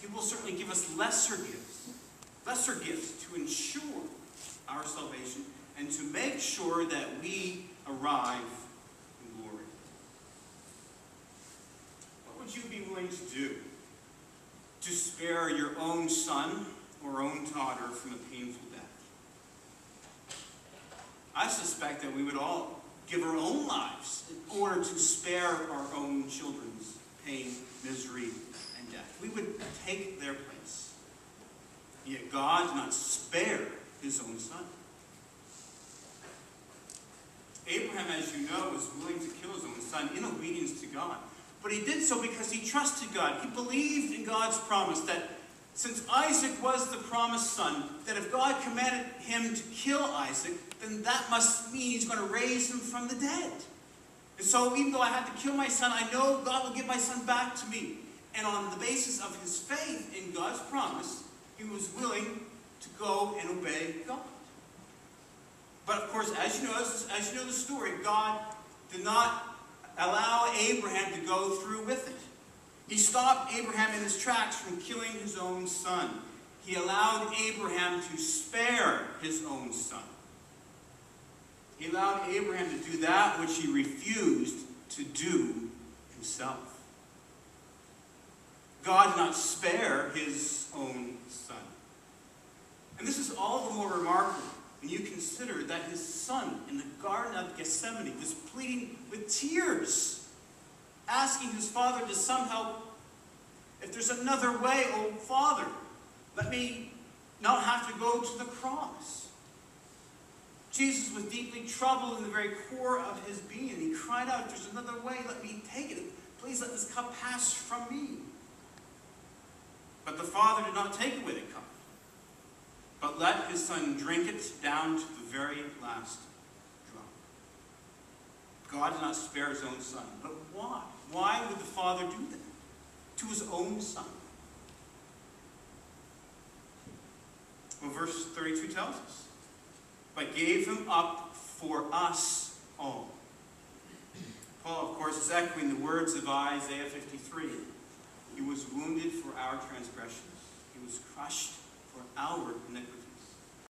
he will certainly give us lesser gifts to ensure our salvation and to make sure that we arrive in glory. What would you be willing to do to spare your own son or own daughter from a painful death? I suspect that we would all give our own lives in order to spare our own children's pain, misery, and death. We would take their place. Yet God did not spare his own son. Abraham, as you know, was willing to kill his own son in obedience to God. But he did so because he trusted God. He believed in God's promise that since Isaac was the promised son, that if God commanded him to kill Isaac, then that must mean he's going to raise him from the dead. And so even though I had to kill my son, I know God will give my son back to me. And on the basis of his faith in God's promise, he was willing to go and obey God. But of course, as you know the story, God did not allow Abraham to go through with it. He stopped Abraham in his tracks from killing his own son. He allowed Abraham to spare his own son. He allowed Abraham to do that which he refused to do himself. God did not spare his own son. And this is all the more remarkable when you consider that his son in the Garden of Gethsemane was pleading with tears, asking his father to somehow, if there's another way, oh Father, let me not have to go to the cross. Jesus was deeply troubled in the very core of his being. He cried out, if there's another way, let me take it. Please let this cup pass from me. But the Father did not take away the cup, but let his son drink it down to the very last drop. God did not spare his own son. But why? Why would the Father do that to his own son? Well, verse 32 tells us, but gave him up for us all. Paul, of course, is echoing the words of Isaiah 53. He was wounded for our transgressions. He was crushed for our iniquities.